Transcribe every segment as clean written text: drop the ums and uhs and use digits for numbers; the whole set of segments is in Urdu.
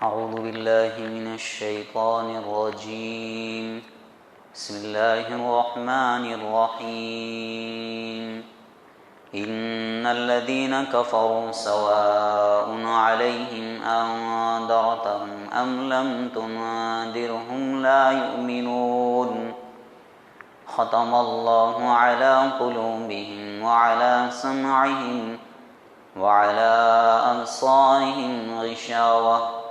أعوذ بالله من الشيطان الرجيم بسم الله الرحمن الرحيم إن الذين كفروا سواء عليهم أنذرتهم أم لم تنذرهم لا يؤمنون ختم الله على قلوبهم وعلى سمعهم وعلى أبصارهم غشاوة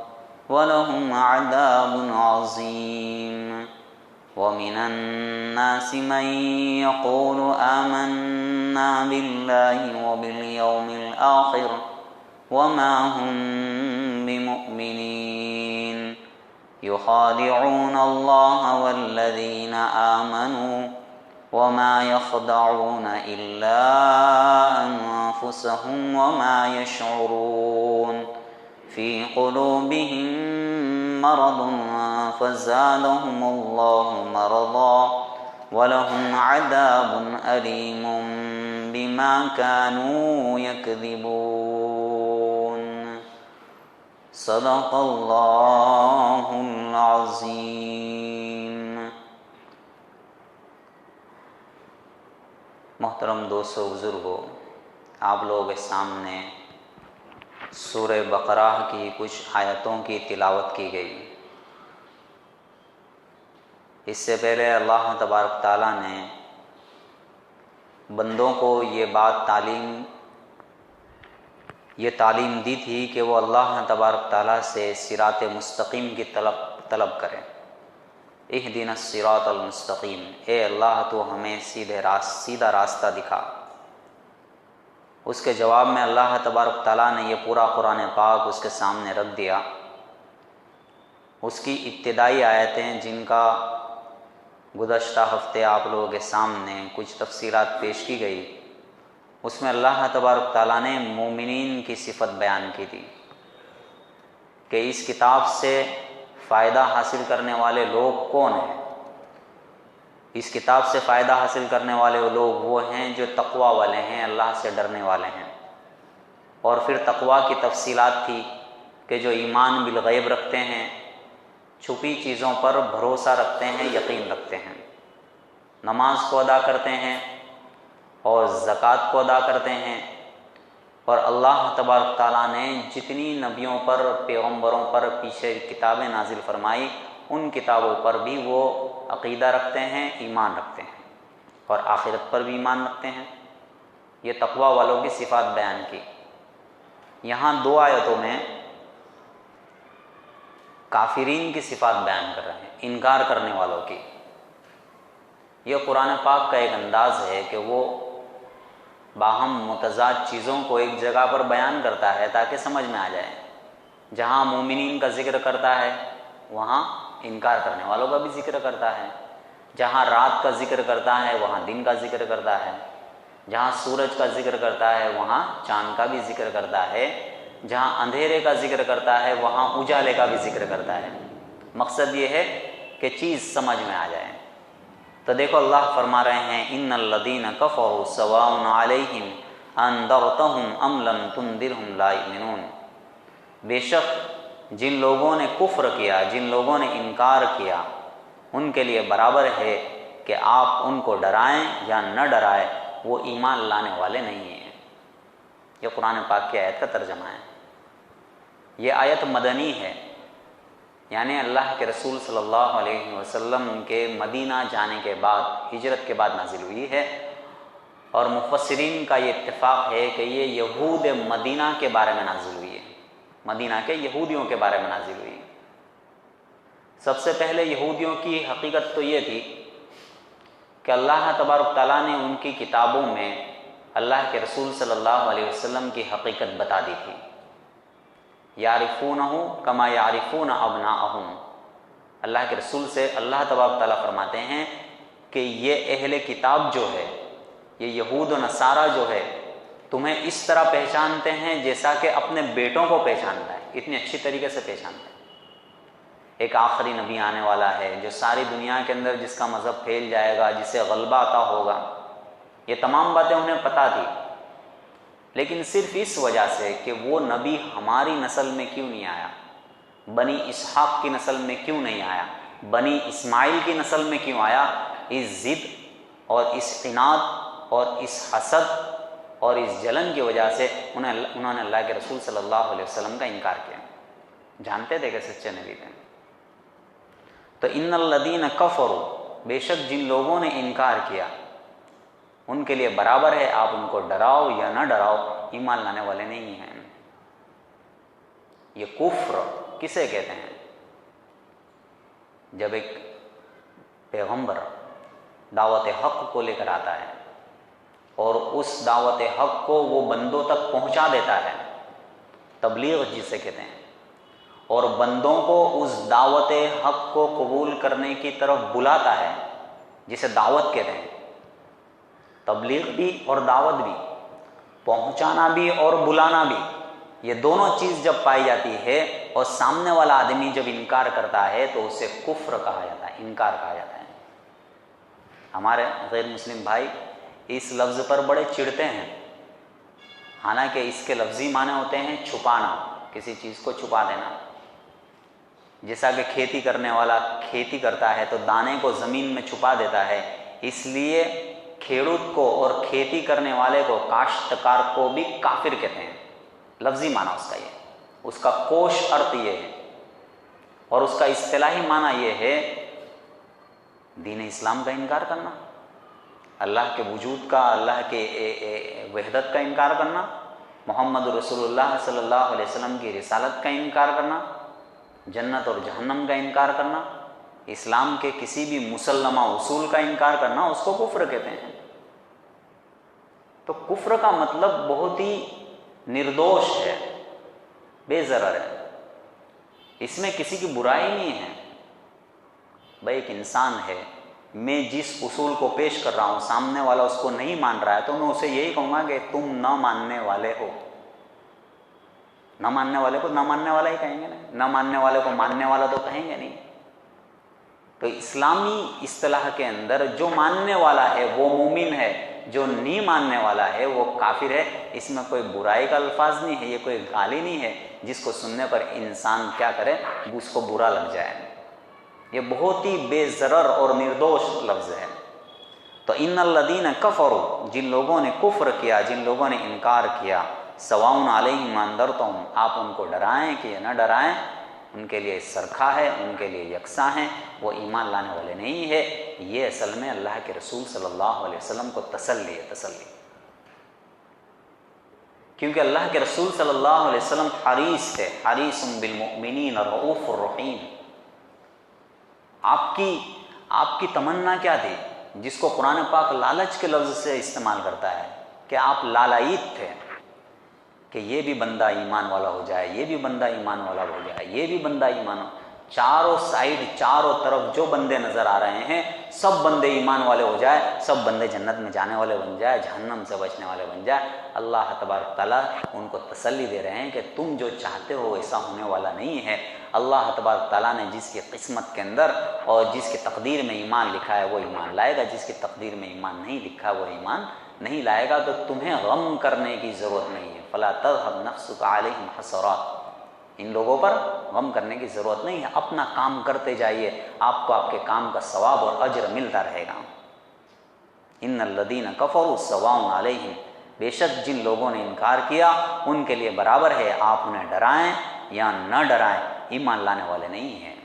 وَلَهُمْ عَذَابٌ عَظِيمٌ وَمِنَ النَّاسِ مَن يَقُولُ آمَنَّا بِاللَّهِ وَبِالْيَوْمِ الْآخِرِ وَمَا هُم بِمُؤْمِنِينَ يُخَادِعُونَ اللَّهَ وَالَّذِينَ آمَنُوا وَمَا يَخْدَعُونَ إِلَّا أَنفُسَهُمْ وَمَا يَشْعُرُونَ في قلوبهم مرض فزادهم الله مرضا ولهم عذاب أليم بما كانوا يكذبون صدق الله العظيم۔ محترم دوستو بزرگو، آپ لوگوں کے سامنے سورہ بقرہ کی کچھ آیتوں کی تلاوت کی گئی۔ اس سے پہلے اللہ تبارک تعالیٰ نے بندوں کو یہ تعلیم دی تھی کہ وہ اللہ تبارک تعالیٰ سے صراط مستقیم کی طلب کریں۔ اہدنا الصراط المستقیم، اے اللہ تو ہمیں سیدھا راستہ دکھا۔ اس کے جواب میں اللہ تبارک تعالیٰ نے یہ پورا قرآن پاک اس کے سامنے رکھ دیا۔ اس کی ابتدائی آیتیں جن کا گزشتہ ہفتے آپ لوگوں کے سامنے کچھ تفصیلات پیش کی گئی، اس میں اللہ تبارک تعالیٰ نے مومنین کی صفت بیان کی تھی کہ اس کتاب سے فائدہ حاصل کرنے والے لوگ کون ہیں۔ اس کتاب سے فائدہ حاصل کرنے والے لوگ وہ ہیں جو تقوی والے ہیں، اللہ سے ڈرنے والے ہیں۔ اور پھر تقوی کی تفصیلات تھی کہ جو ایمان بالغیب رکھتے ہیں، چھپی چیزوں پر بھروسہ رکھتے ہیں، یقین رکھتے ہیں، نماز کو ادا کرتے ہیں اور زکوٰۃ کو ادا کرتے ہیں، اور اللہ تبارک تعالیٰ نے جتنی نبیوں پر، پیغمبروں پر پیچھے کتابیں نازل فرمائی، ان کتابوں پر بھی وہ عقیدہ رکھتے ہیں، ایمان رکھتے ہیں، اور آخرت پر بھی ایمان رکھتے ہیں۔ یہ تقوی والوں کی صفات بیان کی۔ یہاں دو آیتوں میں کافرین کی صفات بیان کر رہے ہیں، انکار کرنے والوں کی۔ یہ قرآن پاک کا ایک انداز ہے کہ وہ باہم متضاد چیزوں کو ایک جگہ پر بیان کرتا ہے تاکہ سمجھ میں آ جائے۔ جہاں مومنین کا ذکر کرتا ہے وہاں انکار کرنے والوں کا بھی ذکر کرتا ہے، جہاں رات کا ذکر کرتا ہے وہاں دن کا ذکر کرتا ہے، جہاں سورج کا ذکر کرتا ہے وہاں چاند کا بھی ذکر کرتا ہے، جہاں اندھیرے کا ذکر کرتا ہے وہاں اجالے کا بھی ذکر کرتا ہے۔ مقصد یہ ہے کہ چیز سمجھ میں آ جائے۔ تو دیکھو اللہ فرما رہے ہیں ان الذین کفروا سواء علیہم انذرتہم ام لم تنذرہم لا یؤمنون، بے شک جن لوگوں نے کفر کیا، جن لوگوں نے انکار کیا، ان کے لیے برابر ہے کہ آپ ان کو ڈرائیں یا نہ ڈرائیں، وہ ایمان لانے والے نہیں ہیں۔ یہ قرآن پاک کی آیت کا ترجمہ ہے۔ یہ آیت مدنی ہے، یعنی اللہ کے رسول صلی اللہ علیہ وسلم کے مدینہ جانے کے بعد، ہجرت کے بعد نازل ہوئی ہے، اور مفسرین کا یہ اتفاق ہے کہ یہ یہود مدینہ کے بارے میں نازل ہوئی ہے، مدینہ کے یہودیوں کے بارے میں نازل ہوئی۔ سب سے پہلے یہودیوں کی حقیقت تو یہ تھی کہ اللہ تبارک تعالیٰ نے ان کی کتابوں میں اللہ کے رسول صلی اللہ علیہ وسلم کی حقیقت بتا دی تھی۔ یعرفونہ کما یعرفون ابناءہم، اللہ کے رسول سے اللہ تبارک تعالیٰ فرماتے ہیں کہ یہ اہل کتاب جو ہے، یہ یہود و نصارہ جو ہے، تمہیں اس طرح پہچانتے ہیں جیسا کہ اپنے بیٹوں کو پہچانتا ہے، اتنی اچھی طریقے سے پہچانتا ہے۔ ایک آخری نبی آنے والا ہے جو ساری دنیا کے اندر جس کا مذہب پھیل جائے گا، جسے غلبہ عطا ہوگا، یہ تمام باتیں انہیں پتہ تھی، لیکن صرف اس وجہ سے کہ وہ نبی ہماری نسل میں کیوں نہیں آیا، بنی اسحاق کی نسل میں کیوں نہیں آیا، بنی اسماعیل کی نسل میں کیوں آیا؟ اس ضد اور اس عناد اور اس حسد اور اس جلن کی وجہ سے انہوں نے اللہ کے رسول صلی اللہ علیہ وسلم کا انکار کیا، جانتے تھے کہ سچے نبی تھے۔ تو ان الذین کفروا، بے شک جن لوگوں نے انکار کیا، ان کے لیے برابر ہے آپ ان کو ڈراؤ یا نہ ڈراؤ، ایمان لانے والے نہیں ہیں۔ یہ کفر کسے کہتے ہیں؟ جب ایک پیغمبر دعوت حق کو لے کر آتا ہے اور اس دعوت حق کو وہ بندوں تک پہنچا دیتا ہے، تبلیغ جسے کہتے ہیں، اور بندوں کو اس دعوت حق کو قبول کرنے کی طرف بلاتا ہے، جسے دعوت کہتے ہیں۔ تبلیغ بھی اور دعوت بھی، پہنچانا بھی اور بلانا بھی، یہ دونوں چیز جب پائی جاتی ہے اور سامنے والا آدمی جب انکار کرتا ہے تو اسے کفر کہا جاتا ہے، انکار کہا جاتا ہے۔ ہمارے غیر مسلم بھائی اس لفظ پر بڑے چڑھتے ہیں، حالانکہ اس کے لفظی معنی ہوتے ہیں چھپانا، کسی چیز کو چھپا دینا۔ جیسا کہ کھیتی کرنے والا کھیتی کرتا ہے تو دانے کو زمین میں چھپا دیتا ہے، اس لیے کھیڑوت کو اور کھیتی کرنے والے کو، کاشتکار کو بھی کافر کہتے ہیں، لفظی معنی اس کا یہ، اس کا کوش ارتھ یہ ہے، اور اس کا اصطلاحی معنی یہ ہے دین اسلام کا انکار کرنا، اللہ کے وجود کا، اللہ کے وحدت کا انکار کرنا، محمد رسول اللہ صلی اللہ علیہ وسلم کی رسالت کا انکار کرنا، جنت اور جہنم کا انکار کرنا، اسلام کے کسی بھی مسلمہ اصول کا انکار کرنا، اس کو کفر کہتے ہیں۔ تو کفر کا مطلب بہت ہی نردوش ہے، بے ضرر ہے، اس میں کسی کی برائی نہیں ہے۔ بھائی ایک انسان ہے، میں جس اصول کو پیش کر رہا ہوں سامنے والا اس کو نہیں مان رہا ہے تو میں اسے یہی کہوں گا کہ تم نہ ماننے والے ہو۔ نہ ماننے والے کو نہ ماننے والا ہی کہیں گے نا، نہ ماننے والے کو ماننے والا تو کہیں گے نہیں۔ تو اسلامی اصطلاح کے اندر جو ماننے والا ہے وہ مومن ہے، جو نہیں ماننے والا ہے وہ کافر ہے۔ اس میں کوئی برائی کا الفاظ نہیں ہے، یہ کوئی گالی نہیں ہے جس کو سننے پر انسان کیا کرے، اس کو برا لگ جائے۔ یہ بہت ہی بے ضرر اور نردوش لفظ ہے۔ تو ان الذین کفروا، جن لوگوں نے کفر کیا، جن لوگوں نے انکار کیا، سواء علیہم انذرتہم، آپ ان کو ڈرائیں کہ نہ ڈرائیں، ان کے لیے سرکھا ہے، ان کے لیے یکساں ہیں، وہ ایمان لانے والے نہیں ہے۔ یہ اصل میں اللہ کے رسول صلی اللہ علیہ وسلم کو تسلی ہے، تسلی، کیونکہ اللہ کے رسول صلی اللہ علیہ وسلم حریص تھے، حریص بالمؤمنین رؤوف الرحیم۔ آپ کی تمنا کیا تھی، جس کو قرآن پاک لالچ کے لفظ سے استعمال کرتا ہے کہ آپ لالعید تھے کہ یہ بھی بندہ ایمان والا ہو جائے، یہ بھی بندہ ایمان والا ہو جائے، یہ بھی بندہ ایمان، چاروں سائیڈ، چاروں طرف جو بندے نظر آ رہے ہیں سب بندے ایمان والے ہو جائے، سب بندے جنت میں جانے والے بن جائے، جہنم سے بچنے والے بن جائے۔ اللہ تبارک تعالیٰ ان کو تسلی دے رہے ہیں کہ تم جو چاہتے ہو ایسا ہونے والا نہیں ہے۔ اللہ تبارک تعالیٰ نے جس کی قسمت کے اندر اور جس کی تقدیر میں ایمان لکھا ہے وہ ایمان لائے گا، جس کی تقدیر میں ایمان نہیں لکھا وہ ایمان نہیں لائے گا۔ تو تمہیں غم کرنے کی ضرورت نہیں ہے، فلا تذهب نفسك عليهم حسرات، ان لوگوں پر غم کرنے کی ضرورت نہیں ہے، اپنا کام کرتے جائیے، آپ کو آپ کے کام کا ثواب اور اجر ملتا رہے گا۔ ان الذین کفروا سواء علیہم، بے شک جن لوگوں نے انکار کیا ان کے لیے برابر ہے، آپ انہیں ڈرائیں یا نہ ڈرائیں، ایمان لانے والے نہیں ہیں۔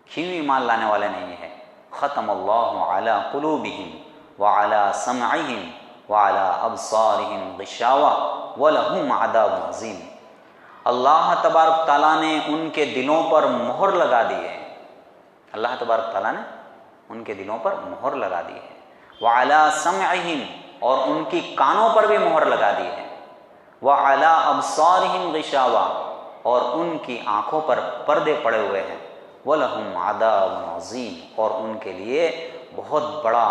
کیوں ایمان لانے والے نہیں ہیں؟ ختم اللہ علی قلوبہم وعلی سمعہم وعلی ابصارہم غشاوہ ولہم عذاب عظیم۔ اللہ تبارک تعالیٰ نے ان کے دلوں پر مہر لگا دی ہے، اللہ تبارک تعالیٰ نے ان کے دلوں پر مہر لگا دی ہے، وعلی سمعہم، اور ان کی کانوں پر بھی مہر لگا دی ہے، وعلی ابصارہم غشاوہ، اور ان کی آنکھوں پر پردے پڑے ہوئے ہیں، وَلَهُمْ عَذَابٌ عَظِيمٌ، اور ان کے لیے بہت بڑا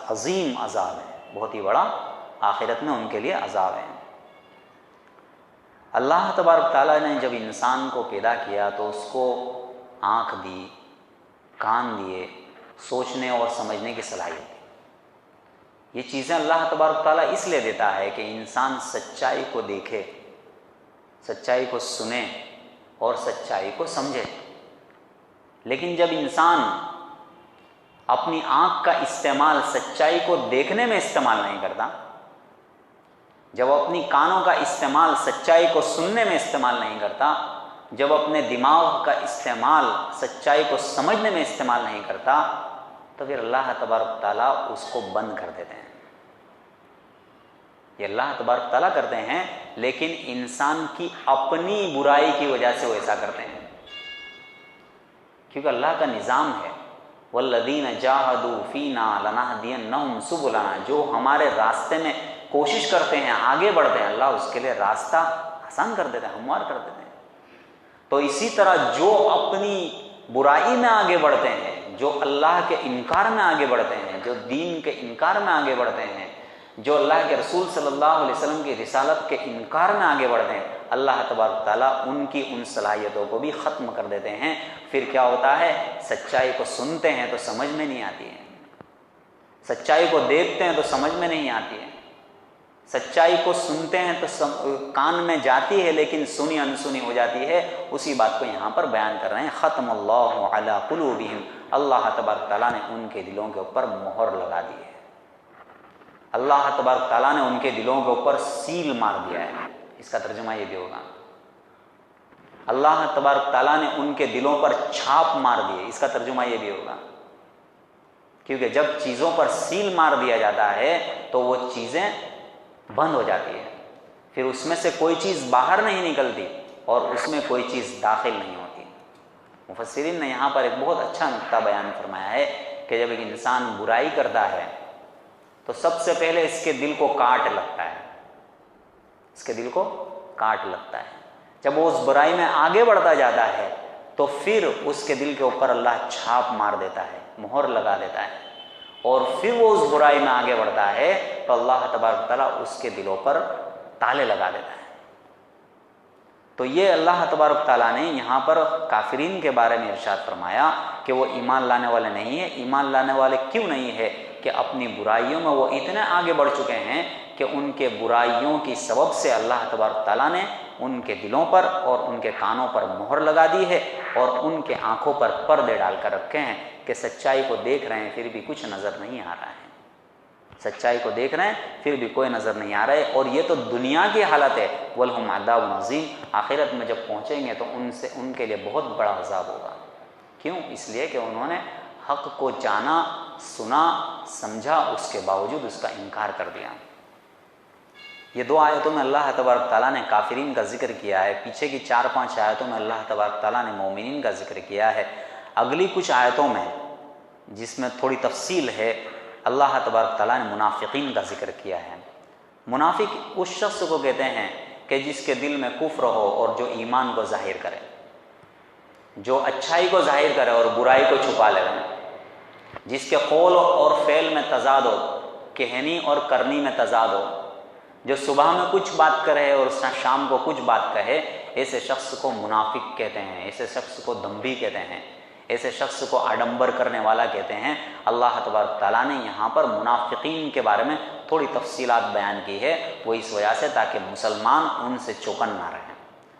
عظیم عذاب ہے، بہت ہی بڑا آخرت میں ان کے لیے عذاب ہے۔ اللہ تبارک تعالیٰ نے جب انسان کو پیدا کیا تو اس کو آنکھ دی، کان دیے، سوچنے اور سمجھنے کی صلاحیت دی۔ یہ چیزیں اللہ تبارک تعالیٰ اس لیے دیتا ہے کہ انسان سچائی کو دیکھے، سچائی کو سنے، اور سچائی کو سمجھے۔ لیکن جب انسان اپنی آنکھ کا استعمال سچائی کو دیکھنے میں استعمال نہیں کرتا، جب اپنی کانوں کا استعمال سچائی کو سننے میں استعمال نہیں کرتا، جب اپنے دماغ کا استعمال سچائی کو سمجھنے میں استعمال نہیں کرتا، تو پھر اللہ تبارک تعالیٰ اس کو بند کر دیتے ہیں۔ یہ اللہ تبارک تعالیٰ کرتے ہیں، لیکن انسان کی اپنی برائی کی وجہ سے وہ ایسا کرتے ہیں، کیونکہ اللہ کا نظام ہے والذین جاہدوا فینا لنہدینہم سبلنا، جو ہمارے راستے میں کوشش کرتے ہیں، آگے بڑھتے ہیں، اللہ اس کے لیے راستہ آسان کر دیتے ہیں، ہموار کر دیتے ہیں۔ تو اسی طرح جو اپنی برائی میں آگے بڑھتے ہیں، جو اللہ کے انکار میں آگے بڑھتے ہیں، جو دین کے انکار میں آگے بڑھتے ہیں، جو اللہ کے رسول صلی اللہ علیہ وسلم کی رسالت کے انکار میں آگے بڑھتے ہیں، اللہ تبارک تعالیٰ ان کی ان صلاحیتوں کو بھی ختم کر دیتے ہیں۔ پھر کیا ہوتا ہے؟ سچائی کو سنتے ہیں تو سمجھ میں نہیں آتی ہے، سچائی کو دیکھتے ہیں تو سمجھ میں نہیں آتی ہے، سچائی کو سنتے ہیں تو کان میں جاتی ہے لیکن سنی انسنی ہو جاتی ہے۔ اسی بات کو یہاں پر بیان کر رہے ہیں، ختم اللہ علی قلوبہم، اللہ تبارک تعالیٰ نے ان کے دلوں کے اوپر مہر لگا دی ہے، اللہ تبارک تعالیٰ نے ان کے دلوں کے اوپر سیل مار دیا ہے۔ اس کا ترجمہ یہ بھی ہوگا، اللہ تبارک تعالیٰ نے ان کے دلوں پر چھاپ مار دی، اس کا ترجمہ یہ بھی ہوگا، کیونکہ جب چیزوں پر سیل مار دیا جاتا ہے تو وہ چیزیں بند ہو جاتی ہے، پھر اس میں سے کوئی چیز باہر نہیں نکلتی اور اس میں کوئی چیز داخل نہیں ہوتی۔ مفسرین نے یہاں پر ایک بہت اچھا نقطہ بیان فرمایا ہے کہ جب ایک انسان برائی کرتا ہے تو سب سے پہلے اس کے دل کو کاٹ لگتا ہے، اس کے دل کو کاٹ لگتا ہے۔ جب وہ اس برائی میں آگے بڑھتا جاتا ہے تو پھر اس کے دل کے اوپر اللہ چھاپ مار دیتا ہے، مہر لگا دیتا ہے، اور پھر وہ اس برائی میں آگے بڑھتا ہے تو اللہ تبارک تعالیٰ اس کے دلوں پر تالے لگا دیتا ہے۔ تو یہ اللہ تبارک تعالیٰ نے یہاں پر کافرین کے بارے میں ارشاد فرمایا کہ وہ ایمان لانے والے نہیں ہیں۔ ایمان لانے والے کیوں نہیں ہے؟ کہ اپنی برائیوں میں وہ اتنے آگے بڑھ چکے ہیں کہ ان کے برائیوں کی سبب سے اللہ تبارک تعالیٰ نے ان کے دلوں پر اور ان کے کانوں پر مہر لگا دی ہے، اور ان کے آنکھوں پر پردے ڈال کر رکھے ہیں کہ سچائی کو دیکھ رہے ہیں پھر بھی کچھ نظر نہیں آ رہا ہے، سچائی کو دیکھ رہے ہیں پھر بھی کوئی نظر نہیں آ رہا ہے۔ اور یہ تو دنیا کی حالت ہے، وَلَهُمْ عَذَابٌ عَظِيمٌ، آخرت میں جب پہنچیں گے تو ان کے لیے بہت بڑا عذاب ہوگا۔ کیوں؟ اس لیے کہ انہوں نے حق کو جانا، سنا، سمجھا، اس کے باوجود اس کا انکار کر دیا۔ یہ دو آیتوں میں اللہ تبارک تعالیٰ نے کافرین کا ذکر کیا ہے، پیچھے کی 4-5 آیتوں میں اللہ تبارک تعالیٰ نے مومنین کا ذکر کیا ہے۔ اگلی کچھ آیتوں میں جس میں تھوڑی تفصیل ہے، اللہ تبارک تعالیٰ نے منافقین کا ذکر کیا ہے۔ منافق اس شخص کو کہتے ہیں کہ جس کے دل میں کفر ہو اور جو ایمان کو ظاہر کرے، جو اچھائی کو ظاہر کرے اور برائی کو چھپا لے، جس کے قول اور فعل میں تضاد ہو، کہنی اور کرنی میں تضاد ہو، جو صبح میں کچھ بات کرے اور شام کو کچھ بات کہے، ایسے شخص کو منافق کہتے ہیں، ایسے شخص کو دمبی کہتے ہیں، ایسے شخص کو آڈمبر کرنے والا کہتے ہیں۔ اللہ تبارک تعالیٰ نے یہاں پر منافقین کے بارے میں تھوڑی تفصیلات بیان کی ہے، وہ اس وجہ سے تاکہ مسلمان ان سے چوکن نہ رہیں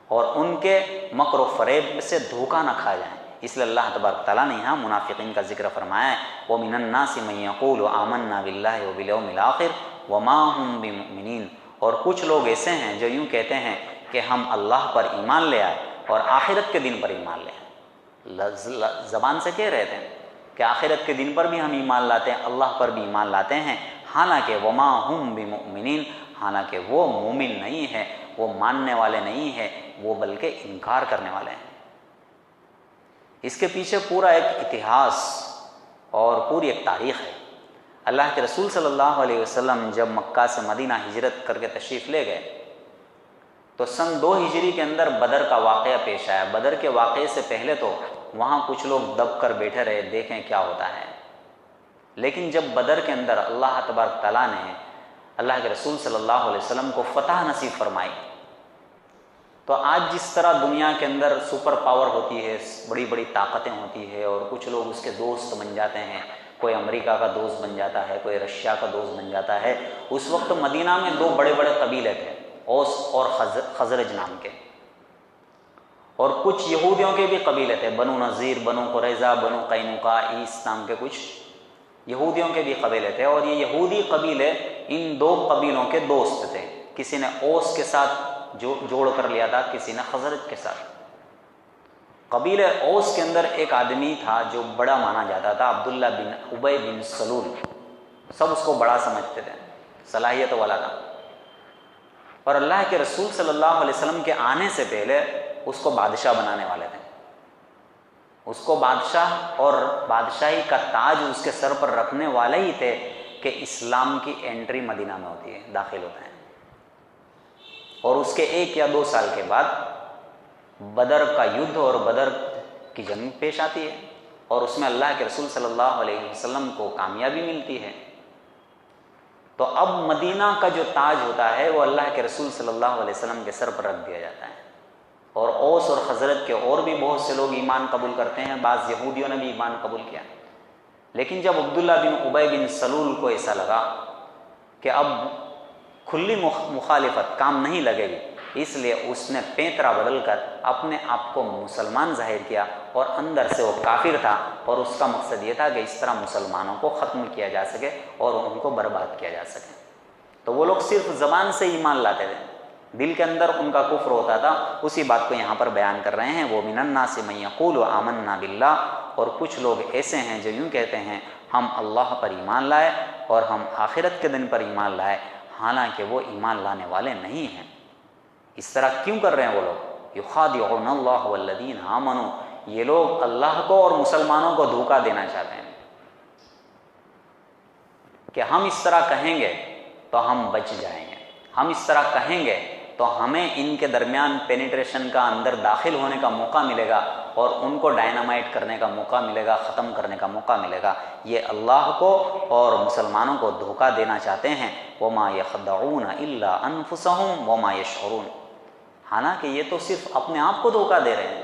اور ان کے مکر و فریب سے دھوکہ نہ کھا جائیں، اس لیے اللہ تبارک تعالیٰ نے یہاں منافقین کا ذکر فرمایا ہے۔ وَمِنَ النَّاسِ مَن يَقُولُ آمَنَّا بِاللَّهِ وَبِالْيَوْمِ الْآخِرِ وَمَا هُمْ بِمُؤْمِنِينَ، اور کچھ لوگ ایسے ہیں جو یوں کہتے ہیں کہ ہم اللہ پر ایمان لے آئے اور آخرت کے دن پر ایمان لے آئے، زبان سے کہہ رہے تھے کہ آخرت کے دن پر بھی ہم ایمان لاتے ہیں، اللہ پر بھی ایمان لاتے ہیں، حالانکہ وما ہم بمؤمنین، حالانکہ وہ مومن نہیں ہے، وہ ماننے والے نہیں ہیں، وہ بلکہ انکار کرنے والے ہیں۔ اس کے پیچھے پورا ایک اتہاس اور پوری ایک تاریخ ہے۔ اللہ کے رسول صلی اللہ علیہ وسلم جب مکہ سے مدینہ ہجرت کر کے تشریف لے گئے تو سن 2 ہجری کے اندر بدر کا واقعہ پیش آیا۔ بدر کے واقعے سے پہلے تو وہاں کچھ لوگ دب کر بیٹھے رہے، دیکھیں کیا ہوتا ہے، لیکن جب بدر کے اندر اللہ تبارک تعالیٰ نے اللہ کے رسول صلی اللہ علیہ وسلم کو فتح نصیب فرمائی، تو آج جس طرح دنیا کے اندر سپر پاور ہوتی ہے، بڑی بڑی طاقتیں ہوتی ہے اور کچھ لوگ اس کے دوست بن جاتے ہیں، کوئی امریکہ کا دوست بن جاتا ہے، کوئی رشیا کا دوست بن جاتا ہے، اس وقت مدینہ میں 2 بڑے بڑے قبیلے تھے، اوس اور خزرج نام کے، اور کچھ یہودیوں کے بھی قبیلے تھے، بنو نذیر، بنو قریظہ، بنو قینقاع، اس نام کے کچھ یہودیوں کے بھی قبیلے تھے، اور یہ یہودی قبیلے ان دو قبیلوں کے دوست تھے، کسی نے اوس کے ساتھ جوڑ کر لیا تھا، کسی نے خزرج کے ساتھ۔ قبیلے اوس کے اندر ایک آدمی تھا جو بڑا مانا جاتا تھا، عبداللہ بن ابی بن سلول، سب اس کو بڑا سمجھتے تھے، صلاحیت والا تھا، اور اللہ کے رسول صلی اللہ علیہ وسلم کے آنے سے پہلے اس کو بادشاہ بنانے والے تھے، اس کو بادشاہ اور بادشاہی کا تاج اس کے سر پر رکھنے والے ہی تھے کہ اسلام کی انٹری مدینہ میں ہوتی ہے، داخل ہوتے ہیں، اور اس کے 1 یا 2 سال کے بعد بدر کا یدھ اور بدر کی جنگ پیش آتی ہے، اور اس میں اللہ کے رسول صلی اللہ علیہ وسلم کو کامیابی ملتی ہے۔ تو اب مدینہ کا جو تاج ہوتا ہے وہ اللہ کے رسول صلی اللہ علیہ وسلم کے سر پر رکھ دیا جاتا ہے، اور اوس اور خزرج کے اور بھی بہت سے لوگ ایمان قبول کرتے ہیں، بعض یہودیوں نے بھی ایمان قبول کیا، لیکن جب عبداللہ بن ابی بن سلول کو ایسا لگا کہ اب کھلی مخالفت کام نہیں لگے گی، اس لیے اس نے پینترا بدل کر اپنے آپ کو مسلمان ظاہر کیا، اور اندر سے وہ کافر تھا، اور اس کا مقصد یہ تھا کہ اس طرح مسلمانوں کو ختم کیا جا سکے اور ان کو برباد کیا جا سکے۔ تو وہ لوگ صرف زبان سے ایمان لاتے تھے، دل کے اندر ان کا کفر ہوتا تھا، اسی بات کو یہاں پر بیان کر رہے ہیں، وہ من الناس من یقول آمنا باللہ، اور کچھ لوگ ایسے ہیں جو یوں کہتے ہیں ہم اللہ پر ایمان لائے اور ہم آخرت کے دن پر ایمان لائے، حالانکہ وہ ایمان لانے والے نہیں ہیں۔ اس طرح کیوں کر رہے ہیں وہ لوگ؟ یخادعون اللہ والذین آمنوا، یہ لوگ اللہ کو اور مسلمانوں کو دھوکہ دینا چاہتے ہیں کہ ہم اس طرح کہیں گے تو ہم بچ جائیں گے، ہم اس طرح کہیں گے تو ہمیں ان کے درمیان پینیٹریشن کا، اندر داخل ہونے کا موقع ملے گا، اور ان کو ڈائنامائٹ کرنے کا موقع ملے گا، ختم کرنے کا موقع ملے گا۔ یہ اللہ کو اور مسلمانوں کو دھوکہ دینا چاہتے ہیں۔ وما یخدعون الا انفسهم وما یشعرون، حالانکہ یہ تو صرف اپنے آپ کو دھوکہ دے رہے ہیں،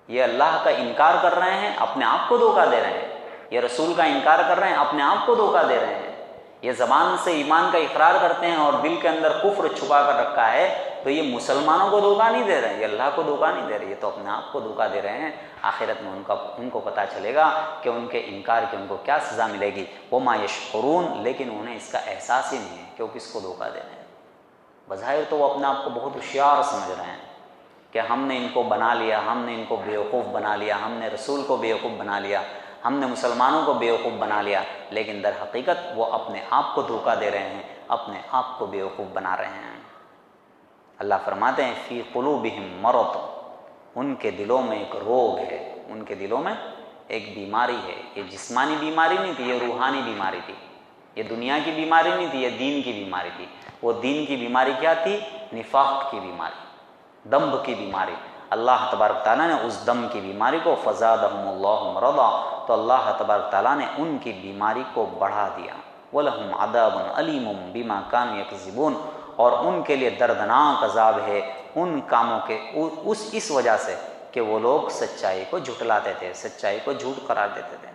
یہ اللہ کا انکار کر رہے ہیں، اپنے آپ کو دھوکہ دے رہے ہیں، یہ رسول کا انکار کر رہے ہیں، اپنے آپ کو دھوکہ دے رہے ہیں، یہ زبان سے ایمان کا اقرار کرتے ہیں اور دل کے اندر کفر چھپا کر رکھا ہے، تو یہ مسلمانوں کو دھوکہ نہیں دے رہے ہیں، یہ اللہ کو دھوکہ نہیں دے رہے، یہ تو اپنے آپ کو دھوکہ دے رہے ہیں۔ آخرت میں ان کو پتہ چلے گا کہ ان کے انکار کی ان کو کیا سزا ملے گی۔ وما یشعرون، لیکن انہیں اس کا احساس ہی نہیں ہے کہ وہ کس کو دھوکہ دے رہے ہیں۔ بظاہر تو وہ اپنے آپ کو بہت ہوشیار سمجھ رہے ہیں کہ ہم نے ان کو بنا لیا، ہم نے ان کو بیوقوف بنا لیا، ہم نے رسول کو بیوقوف بنا لیا، ہم نے مسلمانوں کو بیوقوف بنا لیا، لیکن در حقیقت وہ اپنے آپ کو دھوکہ دے رہے ہیں، اپنے آپ کو بیوقوف بنا رہے ہیں۔ اللہ فرماتے ہیں فی قلوبہم مرض، ان کے دلوں میں ایک روگ ہے، ان کے دلوں میں ایک بیماری ہے۔ یہ جسمانی بیماری نہیں تھی، یہ روحانی بیماری تھی، یہ دنیا کی بیماری نہیں تھی، یہ دین کی بیماری تھی۔ وہ دین کی بیماری کیا تھی؟ نفاق کی بیماری، دمب کی بیماری۔ اللہ تبارک تعالیٰ نے اس دم کی بیماری کو فزادہم اللہ مرضا، تو اللہ تبارک تعالیٰ نے ان کی بیماری کو بڑھا دیا۔ وَلَهُمْ عَذَابٌ عَلِيمٌ بِمَا كَانُوا يَكْذِبُونَ، اور ان کے لیے دردناک عذاب ہے ان کاموں کے اس وجہ سے کہ وہ لوگ سچائی کو جھٹلاتے تھے، سچائی کو جھوٹ قرار دیتے تھے۔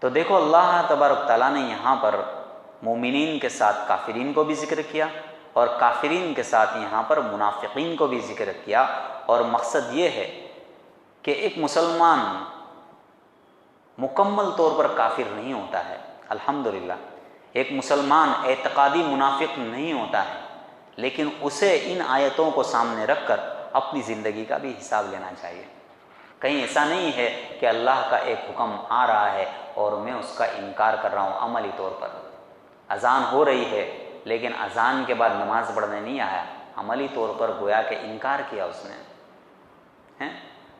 تو دیکھو اللہ تبارک تعالیٰ نے یہاں پر مومنین کے ساتھ کافرین کو بھی ذکر کیا، اور کافرین کے ساتھ یہاں پر منافقین کو بھی ذکر کیا، اور مقصد یہ ہے کہ ایک مسلمان مکمل طور پر کافر نہیں ہوتا ہے، الحمدللہ ایک مسلمان اعتقادی منافق نہیں ہوتا ہے، لیکن اسے ان آیتوں کو سامنے رکھ کر اپنی زندگی کا بھی حساب لینا چاہیے۔ کہیں ایسا نہیں ہے کہ اللہ کا ایک حکم آ رہا ہے اور میں اس کا انکار کر رہا ہوں عملی طور پر، اذان ہو رہی ہے لیکن اذان کے بعد نماز پڑھنے نہیں آیا، عملی طور پر گویا کہ انکار کیا اس نے۔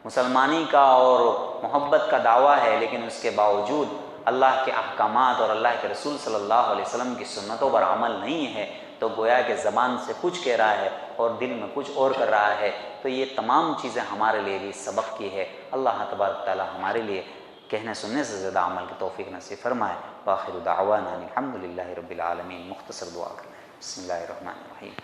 مسلمانی کا اور محبت کا دعویٰ ہے، لیکن اس کے باوجود اللہ کے احکامات اور اللہ کے رسول صلی اللہ علیہ وسلم کی سنتوں پر عمل نہیں ہے، تو گویا کہ زبان سے کچھ کہہ رہا ہے اور دل میں کچھ اور کر رہا ہے۔ تو یہ تمام چیزیں ہمارے لیے بھی سبق کی ہے۔ اللہ تبارک تعالی ہمارے لیے کہنے سننے سے زیادہ عمل کی توفیق نصیب فرمائے۔ وآخر دعوانا الحمدللہ رب العالمین۔ مختصر دعا کریں۔ بسم اللہ الرحمن الرحیم۔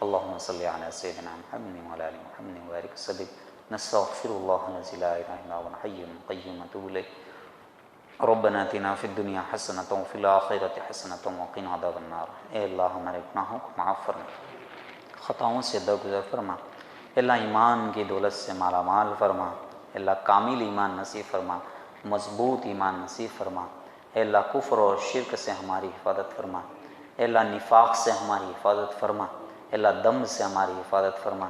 اللہم صلی علی سیدنا محمد وعلی آل محمد وبارک وسلم۔ نستغفر اللہ الذی لا الہ الا هو الحی القیوم ونتوب الیہ۔ ربنا آتنا فی الدنیا حسنۃ وفی الآخرۃ حسنۃ وقنا عذاب النار۔ اے اللہ ہمارے گناہوں کو معاف فرما، خطاؤں سے درگزر فرما، اللہ ایمان کی دولت سے مالا مال فرما، اللہ کامل ایمان نصیب فرما، مضبوط ایمان نصیب فرما، اے اللہ کفر اور شرک سے ہماری حفاظت فرما، اے اللہ نفاق سے ہماری حفاظت فرما، اے اللہ دم سے ہماری حفاظت فرما،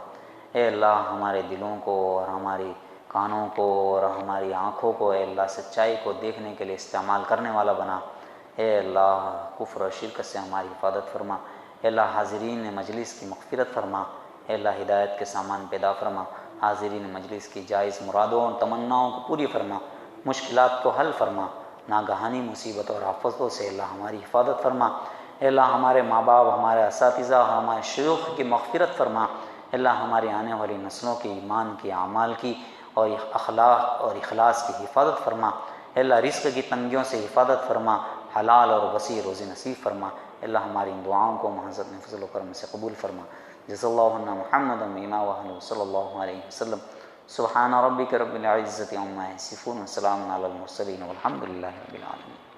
اے اللہ ہمارے دلوں کو اور ہماری کانوں کو اور ہماری آنکھوں کو اے اللہ سچائی کو دیکھنے کے لیے استعمال کرنے والا بنا، اے اللہ کفر و شرک سے ہماری حفاظت فرما، اے اللہ حاضرین مجلس کی مغفرت فرما، اے اللہ ہدایت کے سامان پیدا فرما، حاضرین مجلس کی جائز مرادوں اور تمناؤں کو پوری فرما، مشکلات کو حل فرما، ناگہانی مصیبت اور آفتوں سے اللہ ہماری حفاظت فرما، اے اللہ ہمارے ماں باپ، ہمارے اساتذہ اور ہمارے شیوخ کی مغفرت فرما، اے اللہ ہماری آنے والی نسلوں کی ایمان کی اعمال کی اور اخلاق اور اخلاص کی حفاظت فرما، اے اللہ رزق کی تنگیوں سے حفاظت فرما، حلال اور وسیع روزی نصیب فرما، اے اللہ ہماری ان دعاؤں کو محض میں فضل و کرم سے قبول فرما۔ جزا اللہ عنا محمد وما وحده صلی اللہ علیہ وسلم۔ سبحان ربک رب العزة عما یصفون وسلام علی المرسلین والحمد للہ رب العالمین۔